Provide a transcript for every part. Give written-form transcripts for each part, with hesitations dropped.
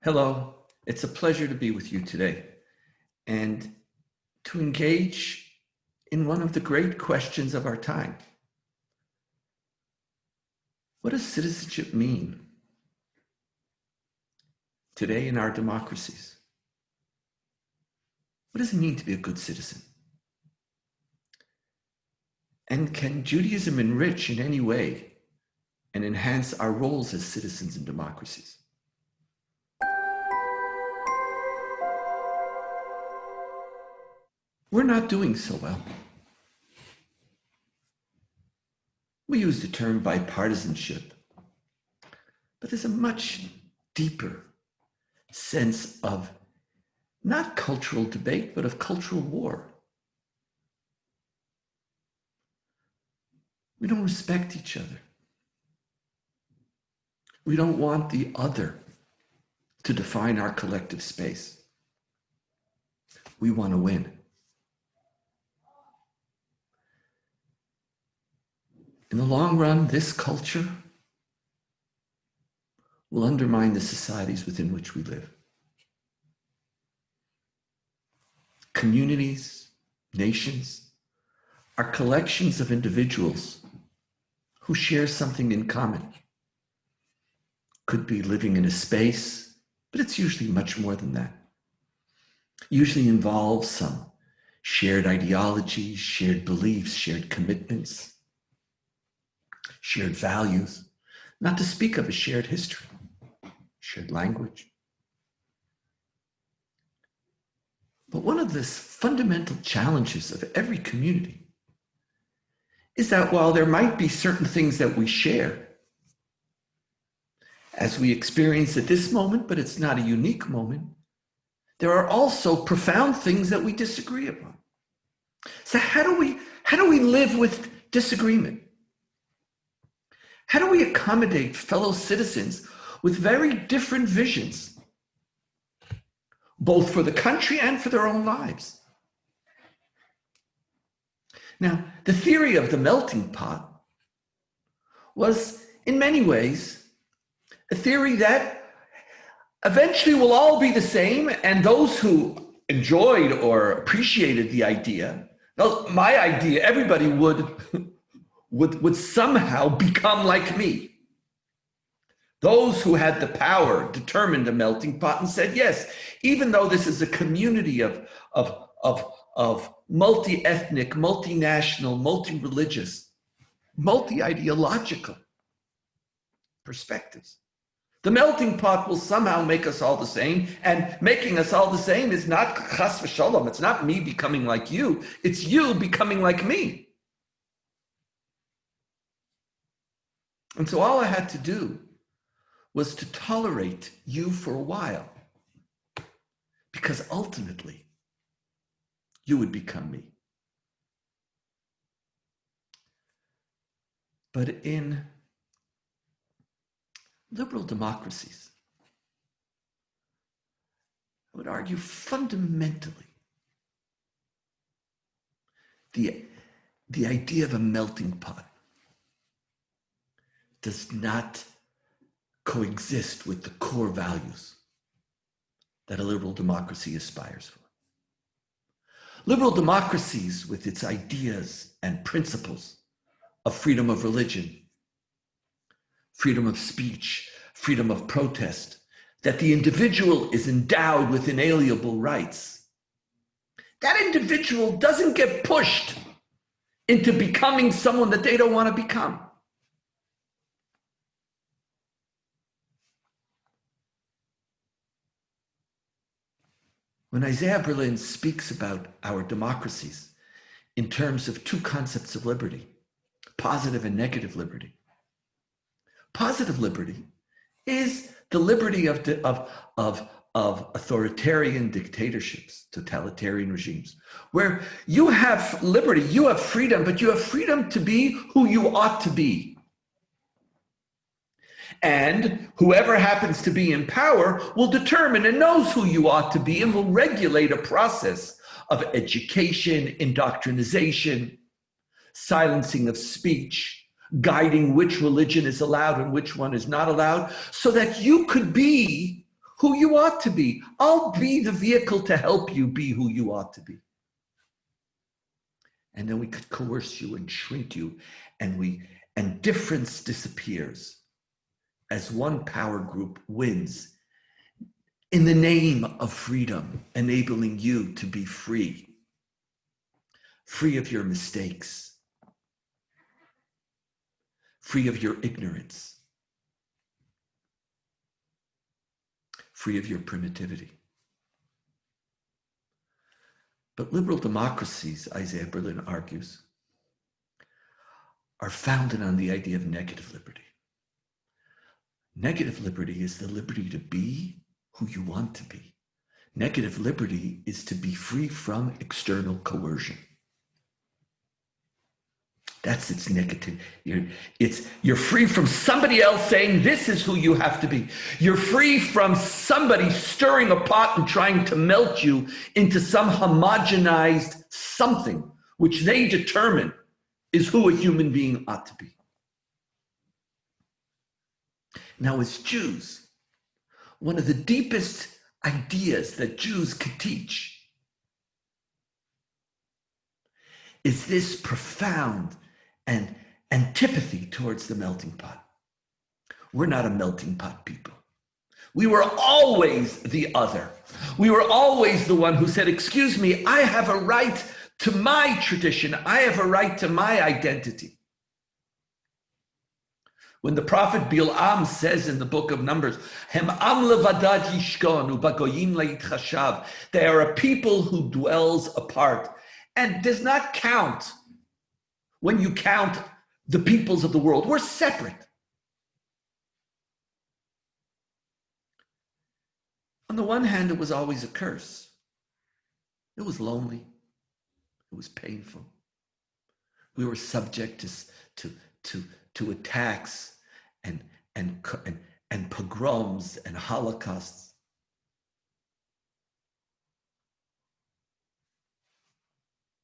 Hello, it's a pleasure to be with you today and to engage in one of the great questions of our time. What does citizenship mean today in our democracies? What does it mean to be a good citizen? And can Judaism enrich in any way and enhance our roles as citizens in democracies? We're not doing so well. We use the term bipartisanship, but there's a much deeper sense of not cultural debate, but of cultural war. We don't respect each other. We don't want the other to define our collective space. We want to win. In the long run, this culture will undermine the societies within which we live. Communities, nations, are collections of individuals who share something in common. Could be living in a space, but it's usually much more than that. Usually involves some shared ideologies, shared beliefs, shared commitments, shared values, not to speak of a shared history, shared language. But one of the fundamental challenges of every community is that while there might be certain things that we share, as we experience at this moment, but it's not a unique moment, there are also profound things that we disagree upon. So how do we live with disagreement? How do we accommodate fellow citizens with very different visions, both for the country and for their own lives? Now, the theory of the melting pot was, in many ways, a theory that eventually will all be the same, and those who enjoyed or appreciated the idea, well, my idea, everybody would somehow become like me. Those who had the power determined a melting pot and said, yes, even though this is a community of multi-ethnic, multinational, multi-religious, multi-ideological perspectives, the melting pot will somehow make us all the same, and making us all the same is not chas v'shalom. It's not me becoming like you. It's you becoming like me. And so all I had to do was to tolerate you for a while, because ultimately you would become me. But in liberal democracies, I would argue fundamentally, the idea of a melting pot does not coexist with the core values that a liberal democracy aspires for. Liberal democracies, with its ideas and principles of freedom of religion, freedom of speech, freedom of protest, that the individual is endowed with inalienable rights, that individual doesn't get pushed into becoming someone that they don't want to become. When Isaiah Berlin speaks about our democracies in terms of two concepts of liberty, positive and negative liberty, positive liberty is the liberty of authoritarian dictatorships, totalitarian regimes, where you have liberty, you have freedom, but you have freedom to be who you ought to be. And whoever happens to be in power will determine and knows who you ought to be and will regulate a process of education, indoctrination, silencing of speech, guiding which religion is allowed and which one is not allowed, so that you could be who you ought to be. I'll be the vehicle to help you be who you ought to be. And then we could coerce you and shrink you, and difference disappears as one power group wins in the name of freedom, enabling you to be free, free of your mistakes, free of your ignorance, free of your primitivity. But liberal democracies, Isaiah Berlin argues, are founded on the idea of negative liberty. Negative liberty is the liberty to be who you want to be. Negative liberty is to be free from external coercion. That's its negative. You're free from somebody else saying this is who you have to be. You're free from somebody stirring a pot and trying to melt you into some homogenized something which they determine is who a human being ought to be. Now, as Jews, one of the deepest ideas that Jews could teach is this profound and antipathy towards the melting pot. We're not a melting pot people. We were always the other. We were always the one who said, excuse me, I have a right to my tradition. I have a right to my identity. When the prophet Bil'am says in the book of Numbers, Hem am levadad yishkon u'bagoyim leitchashav, they are a people who dwells apart, and does not count when you count the peoples of the world. We're separate. On the one hand, it was always a curse. It was lonely. It was painful. We were subject to attacks and pogroms and holocausts.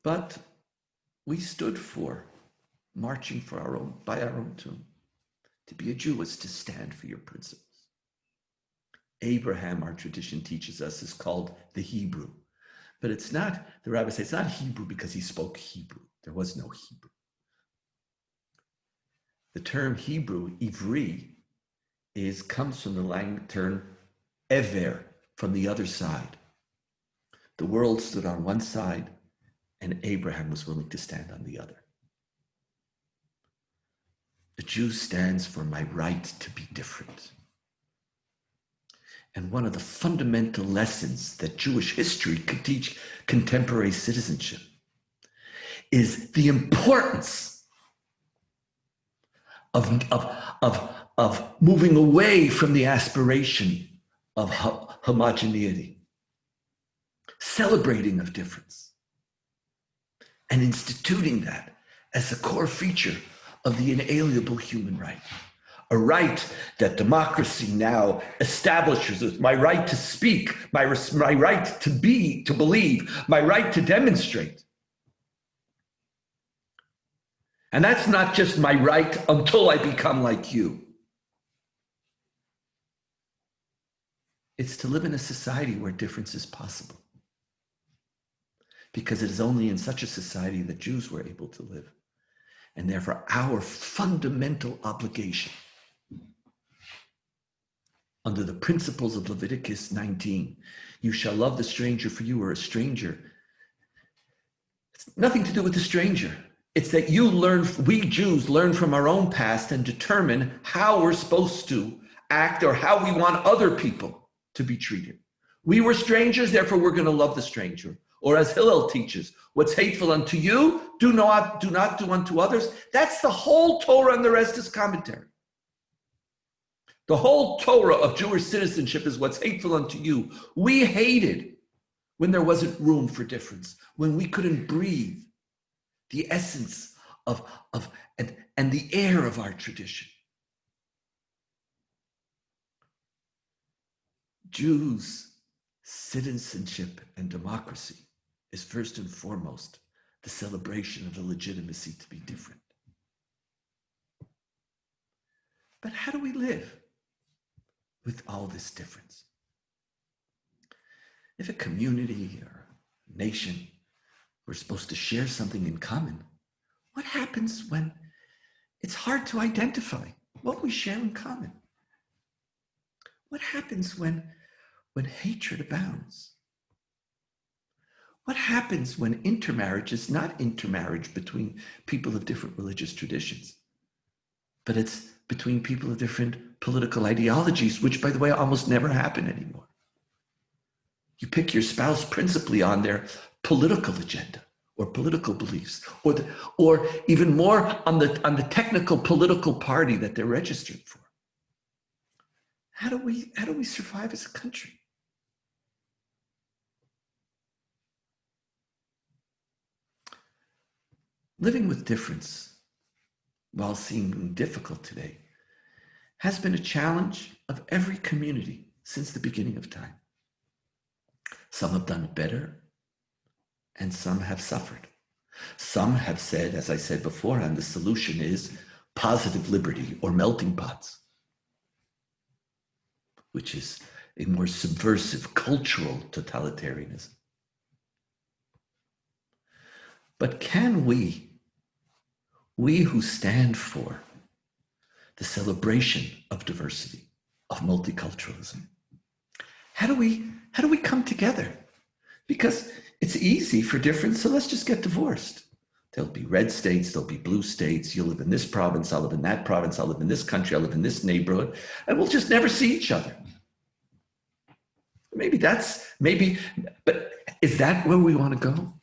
But we stood for marching for by our own tomb. To be a Jew is to stand for your principles. Abraham, our tradition teaches us, is called the Hebrew. But it's not, the rabbis say, it's not Hebrew because he spoke Hebrew. There was no Hebrew. The term Hebrew, Ivri, comes from the term Ever, from the other side. The world stood on one side, and Abraham was willing to stand on the other. The Jew stands for my right to be different. And one of the fundamental lessons that Jewish history could teach contemporary citizenship is the importance of moving away from the aspiration of homogeneity, celebrating of difference, and instituting that as a core feature of the inalienable human right. A right that democracy now establishes as my right to speak, my right to be, to believe, my right to demonstrate. And that's not just my right until I become like you. It's to live in a society where difference is possible. Because it is only in such a society that Jews were able to live. And therefore, our fundamental obligation under the principles of Leviticus 19, you shall love the stranger, for you are a stranger. It's nothing to do with the stranger. It's that we Jews learn from our own past and determine how we're supposed to act or how we want other people to be treated. We were strangers, therefore we're going to love the stranger. Or as Hillel teaches, what's hateful unto you, do not do unto others. That's the whole Torah, and the rest is commentary. The whole Torah of Jewish citizenship is what's hateful unto you. We hated when there wasn't room for difference, when we couldn't breathe the essence and the air of our tradition. Jews' citizenship and democracy is first and foremost the celebration of the legitimacy to be different. But how do we live with all this difference? if a community or a nation, we're supposed to share something in common, what happens when it's hard to identify what we share in common? What happens when hatred abounds? What happens when intermarriage is not intermarriage between people of different religious traditions, but it's between people of different political ideologies, which, by the way, almost never happen anymore? You pick your spouse principally on their political agenda or political beliefs, or even more on the technical political party that they're registered for. How do we survive as a country? Living with difference, while seeming difficult today, has been a challenge of every community since the beginning of time. Some have done it better, and some have suffered. Some have said, as I said before, and the solution is positive liberty or melting pots, which is a more subversive cultural totalitarianism. But can we who stand for the celebration of diversity, of multiculturalism, how do we come together? Because it's easy for difference, so let's just get divorced. There'll be red states, there'll be blue states. You'll live in this province, I'll live in that province, I'll live in this country, I'll live in this neighborhood, and we'll just never see each other. But is that where we want to go?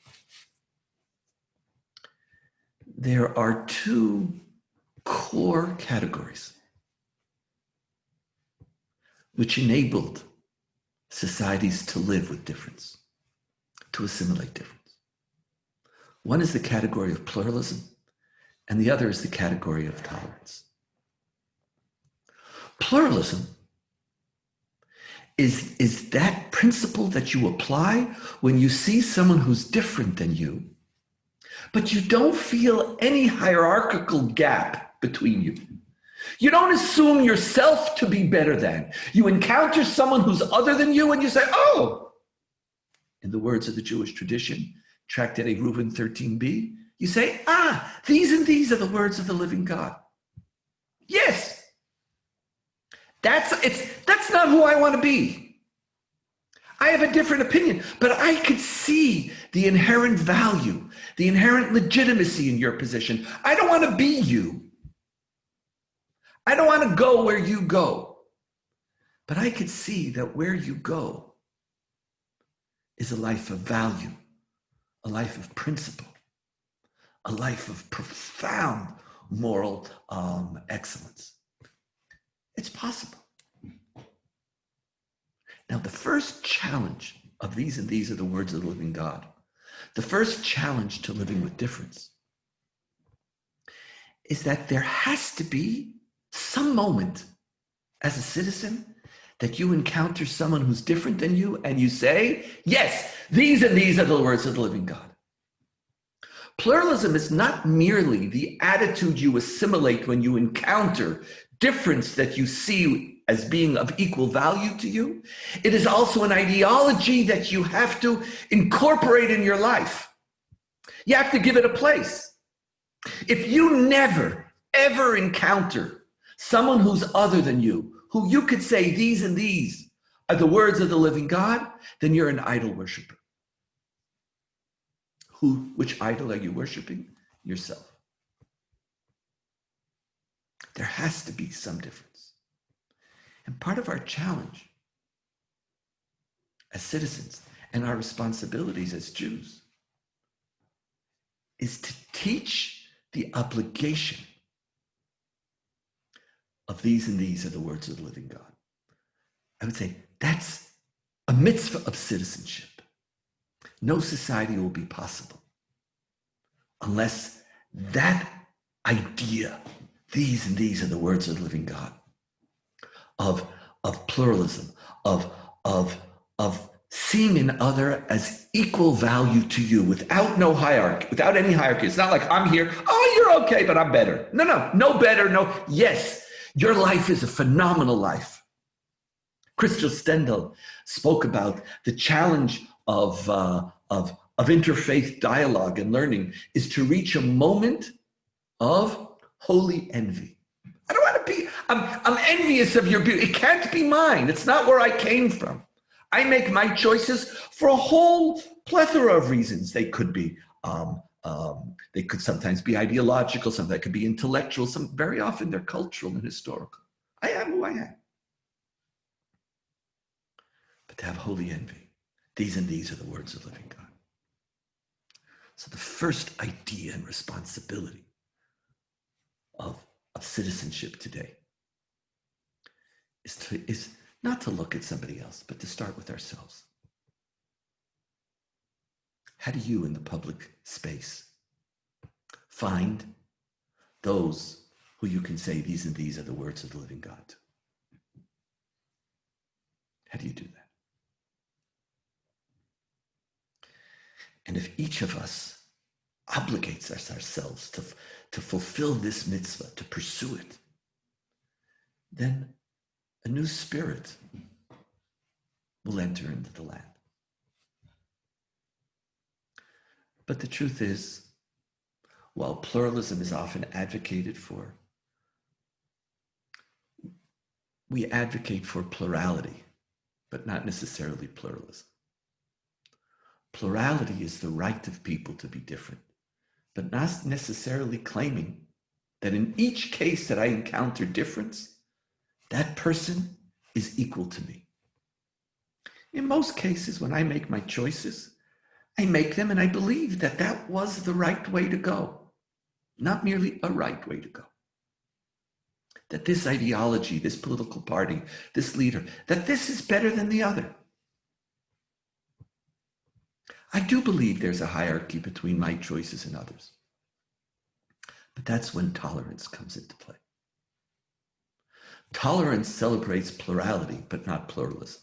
There are two core categories which enabled societies to live with difference, to assimilate difference. One is the category of pluralism, and the other is the category of tolerance. Pluralism is that principle that you apply when you see someone who's different than you, but you don't feel any hierarchical gap between you. You don't assume yourself to be better than. You encounter someone who's other than you and you say, oh, in the words of the Jewish tradition, Tractate Reuven 13b, you say, these and these are the words of the living God. Yes, that's not who I want to be. I have a different opinion, but I could see the inherent value, the inherent legitimacy in your position. I don't want to be you. I don't want to go where you go. But I could see that where you go is a life of value, a life of principle, a life of profound moral excellence. It's possible. Now, the first challenge of these and these are the words of the living God. The first challenge to living with difference is that there has to be some moment as a citizen that you encounter someone who's different than you and you say, yes, these and these are the words of the living God. Pluralism is not merely the attitude you assimilate when you encounter difference that you see as being of equal value to you. It is also an ideology that you have to incorporate in your life. You have to give it a place. If you never, ever encounter someone who's other than you, who you could say these and these are the words of the living God, then you're an idol worshiper. Which idol are you worshiping? Yourself. There has to be some difference. And part of our challenge as citizens and our responsibilities as Jews is to teach the obligation of these and these are the words of the living God. I would say that's a mitzvah of citizenship. No society will be possible unless that idea, these and these are the words of the living God, of pluralism, of seeing an other as equal value to you without no hierarchy, without any hierarchy. It's not like I'm here, oh, you're okay, but I'm better. No better, no. Yes, your life is a phenomenal life. Christel Stendhal spoke about the challenge of interfaith dialogue and learning is to reach a moment of holy envy. I don't want to be, I'm envious of your beauty. It can't be mine. It's not where I came from. I make my choices for a whole plethora of reasons. They could be, they could sometimes be ideological, sometimes they could be intellectual, very often they're cultural and historical. I am who I am. But to have holy envy, these and these are the words of living God. So the first idea and responsibility of citizenship today is not to look at somebody else, but to start with ourselves. How do you in the public space find those who you can say these and these are the words of the living God to? How do you do that? And if each of us obligates ourselves to fulfill this mitzvah, to pursue it, then a new spirit will enter into the land. But the truth is, while pluralism is often advocated for, we advocate for plurality, but not necessarily pluralism. Plurality is the right of people to be different, but not necessarily claiming that in each case that I encounter difference, that person is equal to me. In most cases, when I make my choices, I make them and I believe that that was the right way to go, not merely a right way to go. That this ideology, this political party, this leader, that this is better than the other. I do believe there's a hierarchy between my choices and others. But that's when tolerance comes into play. Tolerance celebrates plurality, but not pluralism.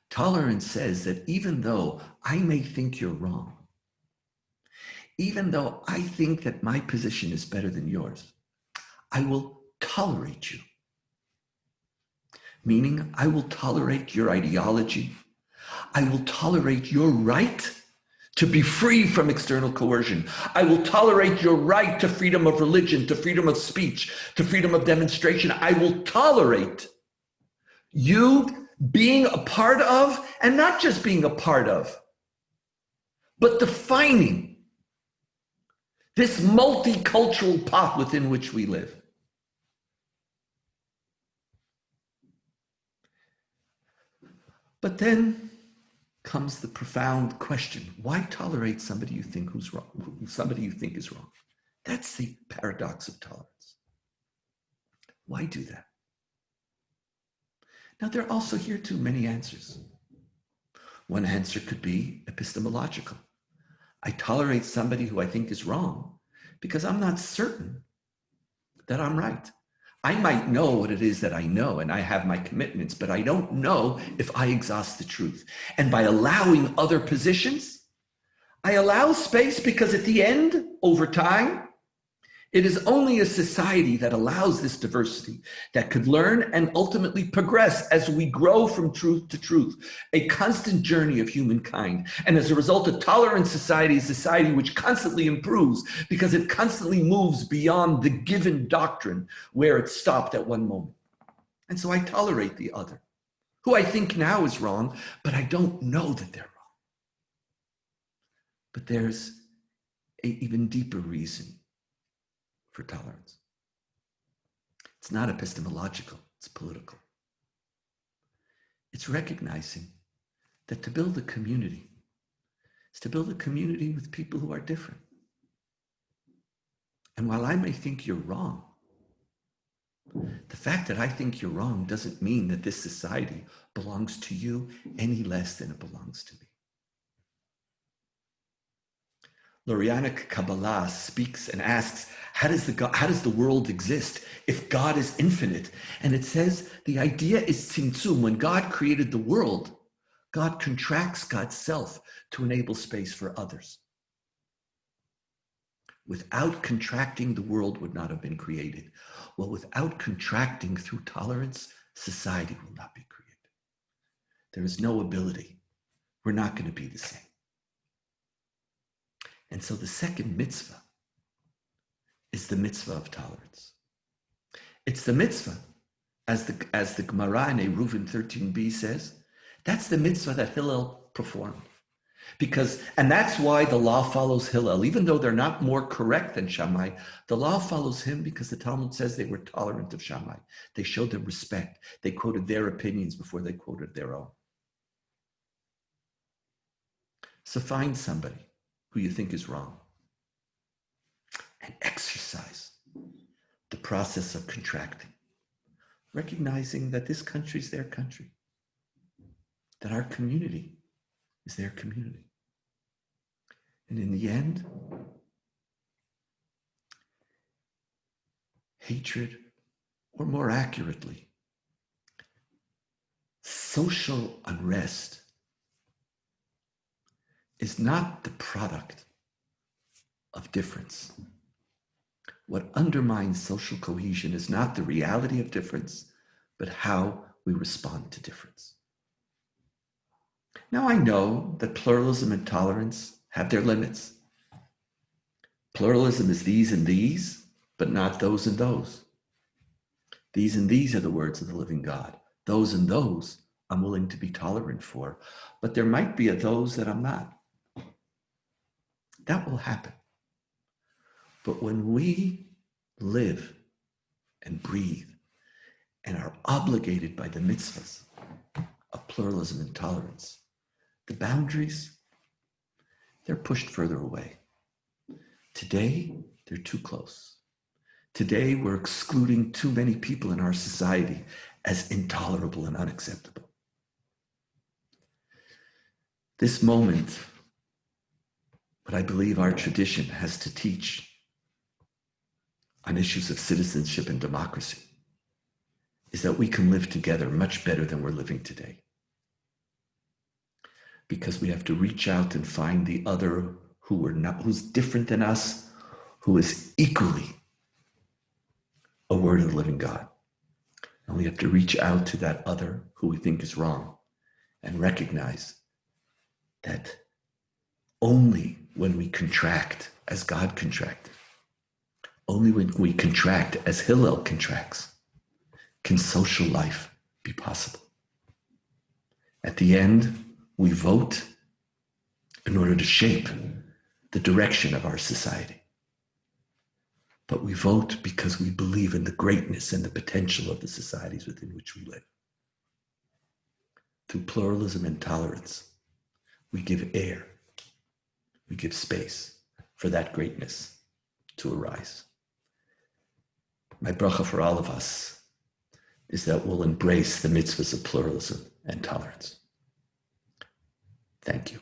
Tolerance says that even though I may think you're wrong, even though I think that my position is better than yours, I will tolerate you. Meaning, I will tolerate your ideology. I will tolerate your right to be free from external coercion. I will tolerate your right to freedom of religion, to freedom of speech, to freedom of demonstration. I will tolerate you being a part of, and not just being a part of, but defining this multicultural pot within which we live. But then comes the profound question: why tolerate somebody you think who's wrong, somebody you think is wrong? That's the paradox of tolerance. Why do that? Now, there are also here too many answers. One answer could be epistemological. I tolerate somebody who I think is wrong because I'm not certain that I'm right. I might know what it is that I know and I have my commitments, but I don't know if I exhaust the truth. And by allowing other positions, I allow space, because at the end, over time, it is only a society that allows this diversity that could learn and ultimately progress as we grow from truth to truth, a constant journey of humankind. And as a result, a tolerant society is a society which constantly improves because it constantly moves beyond the given doctrine where it stopped at one moment. And so I tolerate the other, who I think now is wrong, but I don't know that they're wrong. But there's an even deeper reason for tolerance. It's not epistemological, it's political. It's recognizing that to build a community is to build a community with people who are different. And while I may think you're wrong, the fact that I think you're wrong doesn't mean that this society belongs to you any less than it belongs to me. Lurianic Kabbalah speaks and asks, how does the world exist if God is infinite? And it says the idea is tzimtzum. When God created the world, God contracts God's self to enable space for others. Without contracting, the world would not have been created. Well, without contracting through tolerance, society will not be created. There is no ability. We're not going to be the same. And so the second mitzvah is the mitzvah of tolerance. It's the mitzvah, as the Gemara in Eruvin 13b says, that's the mitzvah that Hillel performed. And that's why the law follows Hillel. Even though they're not more correct than Shammai, the law follows him because the Talmud says they were tolerant of Shammai. They showed them respect. They quoted their opinions before they quoted their own. So find somebody who you think is wrong and exercise the process of contracting, recognizing that this country is their country, that our community is their community. And in the end, hatred, or more accurately, social unrest is not the product of difference. What undermines social cohesion is not the reality of difference, but how we respond to difference. Now, I know that pluralism and tolerance have their limits. Pluralism is these and these, but not those and those. These and these are the words of the living God. Those and those I'm willing to be tolerant for, but there might be a those that I'm not. That will happen. But when we live and breathe and are obligated by the mitzvahs of pluralism and tolerance, the boundaries, they're pushed further away. Today, they're too close. Today, we're excluding too many people in our society as intolerable and unacceptable. This moment, what I believe our tradition has to teach on issues of citizenship and democracy is that we can live together much better than we're living today. Because we have to reach out and find the other who's different than us, who is equally a word of the living God. And we have to reach out to that other who we think is wrong and recognize that only when we contract as God contracted, only when we contract as Hillel contracts, can social life be possible. At the end, we vote in order to shape the direction of our society. But we vote because we believe in the greatness and the potential of the societies within which we live. Through pluralism and tolerance, we give air, we give space for that greatness to arise. My bracha for all of us is that we'll embrace the mitzvahs of pluralism and tolerance. Thank you.